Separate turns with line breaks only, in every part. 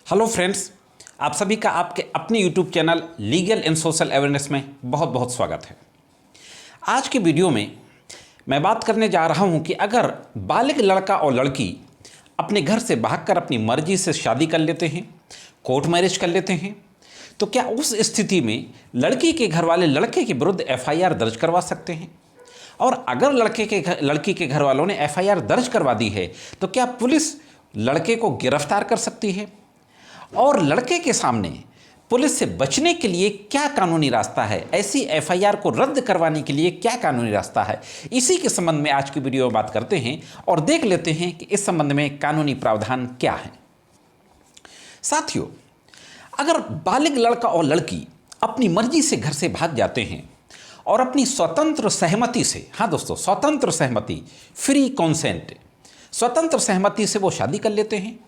Hello friends, आप सभी का आपके अपने YouTube channel legal and social awareness में बहुत बहुत स्वागत है। आज की वीडियो में मैं बात करने जा रहा हूं कि अगर बालिग लड़का और लड़की अपने घर से भागकर अपनी मर्जी से शादी कर लेते हैं, कोर्ट मैरिज कर लेते हैं, तो क्या उस स्थिति में लड़की के घर वाले लड़के के विरुद्ध एफआईआर दर्ज करवा सकते हैं? और अगर लड़की के घर वालों ने एफआईआर दर्ज करवा दी है तो क्या पुलिस लड़के को गिरफ्तार कर सकती है? और लड़के के सामने पुलिस से बचने के लिए क्या कानूनी रास्ता है? ऐसी एफआईआर को रद्द करवाने के लिए क्या कानूनी रास्ता है? इसी के संबंध में आज की वीडियो में बात करते हैं और देख लेते हैं कि इस संबंध में कानूनी प्रावधान क्या है। साथियों, अगर बालिग लड़का और लड़की अपनी मर्जी से घर से भाग जाते हैं और अपनी स्वतंत्र सहमति से, हाँ दोस्तों, स्वतंत्र सहमति, फ्री कॉन्सेंट, स्वतंत्र सहमति से वो शादी कर लेते हैं,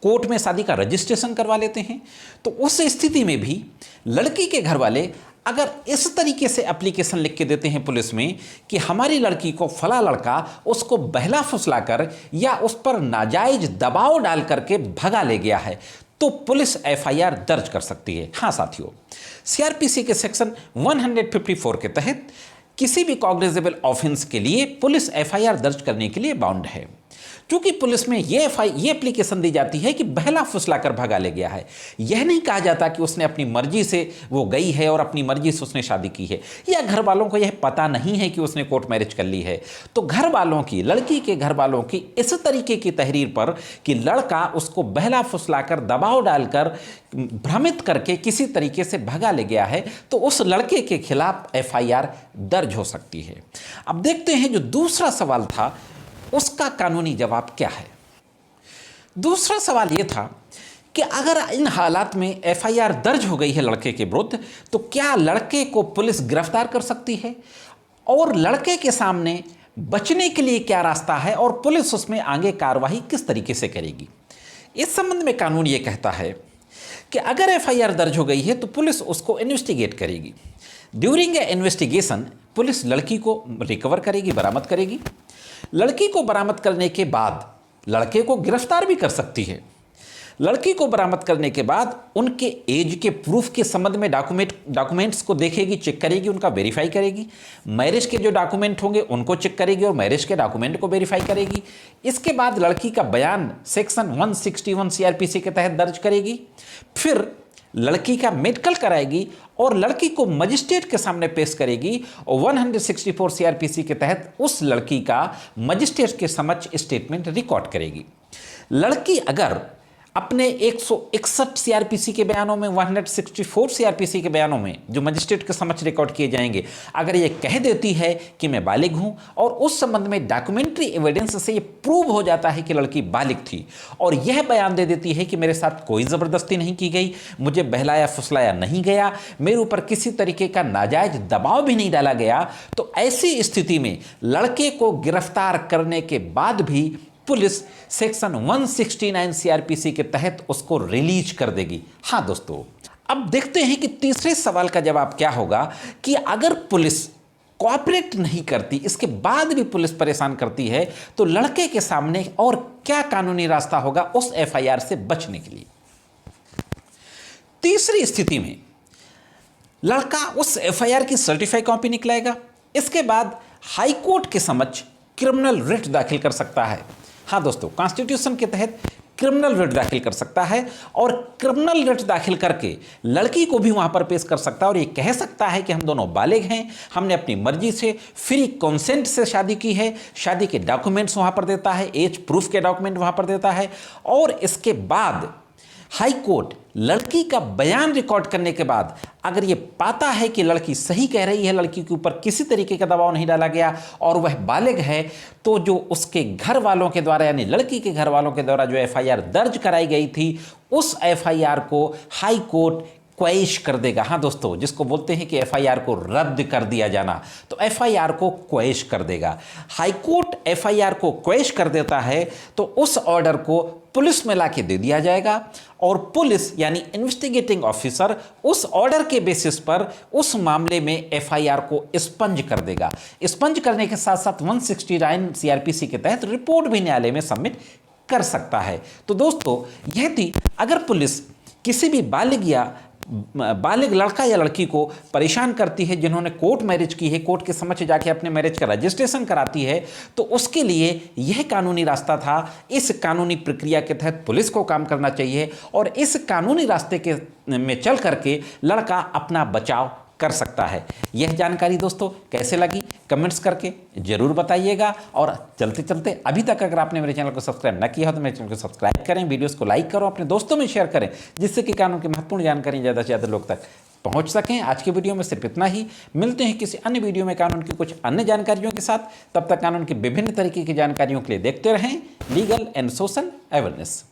कोर्ट में शादी का रजिस्ट्रेशन करवा लेते हैं, तो उस स्थिति में भी लड़की के घर वाले अगर इस तरीके से एप्लीकेशन लिख के देते हैं पुलिस में कि हमारी लड़की को फला लड़का उसको बहला फुसला कर या उस पर नाजायज दबाव डाल करके भगा ले गया है, तो पुलिस एफआईआर दर्ज कर सकती है। हाँ साथियों, सीआरपीसी के सेक्शन 154 के तहत किसी भी कॉग्निजेबल ऑफेंस के लिए पुलिस एफआईआर दर्ज करने के लिए बाउंड है। क्योंकि पुलिस में ये एप्लीकेशन दी जाती है कि बहला फुसला कर भगा ले गया है। यह नहीं कहा जाता कि उसने अपनी मर्जी से वो गई है और अपनी मर्जी से उसने शादी की है, या घर वालों को यह पता नहीं है कि उसने कोर्ट मैरिज कर ली है। तो घर वालों की, लड़की के घर वालों की इस तरीके की तहरीर पर कि लड़का उसको बहला फुसला कर, दबाव डालकर, भ्रमित करके किसी तरीके से भगा ले गया है, तो उस लड़के के खिलाफ एफआईआर दर्ज हो सकती है। अब देखते हैं जो दूसरा सवाल था उसका कानूनी जवाब क्या है। दूसरा सवाल यह था कि अगर इन हालात में एफआईआर दर्ज हो गई है लड़के के विरुद्ध, तो क्या लड़के को पुलिस गिरफ्तार कर सकती है? और लड़के के सामने बचने के लिए क्या रास्ता है और पुलिस उसमें आगे कार्रवाई किस तरीके से करेगी? इस संबंध में कानून ये कहता है कि अगर एफआईआर दर्ज हो गई है तो पुलिस उसको इन्वेस्टिगेट करेगी। ड्यूरिंग ए इन्वेस्टिगेशन पुलिस लड़की को रिकवर करेगी, बरामद करेगी। लड़की को बरामद करने के बाद लड़के को गिरफ्तार भी कर सकती है। लड़की को बरामद करने के बाद उनके एज के प्रूफ के संबंध में डॉक्यूमेंट्स को देखेगी, चेक करेगी, उनका वेरीफाई करेगी। मैरिज के जो डॉक्यूमेंट होंगे उनको चेक करेगी और मैरिज के डॉक्यूमेंट को वेरीफाई करेगी। इसके बाद लड़की का बयान सेक्शन 161 सीआरपीसी के तहत दर्ज करेगी। फिर लड़की का मेडिकल कराएगी और लड़की को मजिस्ट्रेट के सामने पेश करेगी और 164 सीआरपीसी के तहत उस लड़की का मजिस्ट्रेट के समक्ष स्टेटमेंट रिकॉर्ड करेगी। लड़की अगर अपने 161 सीआरपीसी के बयानों में, 164 सीआरपीसी के बयानों में जो मजिस्ट्रेट के समक्ष रिकॉर्ड किए जाएंगे, अगर ये कह देती है कि मैं बालिग हूं और उस संबंध में डॉक्यूमेंट्री एविडेंस से ये प्रूव हो जाता है कि लड़की बालिग थी और यह बयान दे देती है कि मेरे साथ कोई ज़बरदस्ती नहीं की गई, मुझे बहलाया फुसलाया नहीं गया, मेरे ऊपर किसी तरीके का नाजायज दबाव भी नहीं डाला गया, तो ऐसी स्थिति में लड़के को गिरफ्तार करने के बाद भी पुलिस सेक्शन 169 सीआरपीसी के तहत उसको रिलीज कर देगी। हाँ दोस्तों, अब देखते हैं कि तीसरे सवाल का जवाब क्या होगा कि अगर पुलिस कोऑपरेट नहीं करती, इसके बाद भी पुलिस परेशान करती है, तो लड़के के सामने और क्या कानूनी रास्ता होगा उस एफआईआर से बचने के लिए। तीसरी स्थिति में लड़का उस एफआईआर की सर्टिफाई कॉपी निकलाएगा। इसके बाद हाई कोर्ट के समक्ष क्रिमिनल रिट दाखिल कर सकता है। हाँ दोस्तों, कॉन्स्टिट्यूशन के तहत क्रिमिनल रिट दाखिल कर सकता है और क्रिमिनल रिट दाखिल करके लड़की को भी वहां पर पेश कर सकता है और ये कह सकता है कि हम दोनों बालिग हैं, हमने अपनी मर्जी से फ्री कंसेंट से शादी की है। शादी के डॉक्यूमेंट्स वहां पर देता है, एज प्रूफ के डॉक्यूमेंट वहां पर देता है और इसके बाद हाई कोर्ट लड़की का बयान रिकॉर्ड करने के बाद अगर ये पाता है कि लड़की सही कह रही है, लड़की के ऊपर किसी तरीके का दबाव नहीं डाला गया और वह बालिग है, तो जो उसके घर वालों के द्वारा, यानी लड़की के घर वालों के द्वारा जो एफआईआर दर्ज कराई गई थी, उस एफआईआर को हाई कोर्ट क्वैश कर देगा। हाँ दोस्तों, जिसको बोलते हैं कि एफआईआर को रद्द कर दिया जाना, तो एफआईआर को क्वैश कर देगा। हाई कोर्ट एफआईआर को क्वैश कर देता है तो उस ऑर्डर को पुलिस में लाके दे दिया जाएगा और पुलिस यानी इन्वेस्टिगेटिंग ऑफिसर उस ऑर्डर के बेसिस पर उस मामले में एफआईआर को स्पंज कर देगा। स्पंज करने के साथ साथ 169 सीआरपीसी के तहत रिपोर्ट भी न्यायालय में सबमिट कर सकता है। तो दोस्तों, यह थी, अगर पुलिस किसी भी बालिग लड़का या लड़की को परेशान करती है जिन्होंने कोर्ट मैरिज की है, कोर्ट के समक्ष जाके अपने मैरिज का रजिस्ट्रेशन कराती है, तो उसके लिए यह कानूनी रास्ता था। इस कानूनी प्रक्रिया के तहत पुलिस को काम करना चाहिए और इस कानूनी रास्ते के में चल करके लड़का अपना बचाव कर सकता है। यह जानकारी दोस्तों कैसे लगी कमेंट्स करके जरूर बताइएगा। और चलते चलते, अभी तक अगर आपने मेरे चैनल को सब्सक्राइब न किया हो तो मेरे चैनल को सब्सक्राइब करें, वीडियोस को लाइक करो, अपने दोस्तों में शेयर करें, जिससे कि कानून की महत्वपूर्ण जानकारी ज़्यादा से ज़्यादा लोग तक पहुंच सकें। आज के वीडियो में सिर्फ इतना ही। मिलते हैं किसी अन्य वीडियो में कानून की कुछ अन्य जानकारियों के साथ। तब तक कानून की विभिन्न तरीके की जानकारियों के लिए देखते रहें लीगल एंड सोशल अवेयरनेस।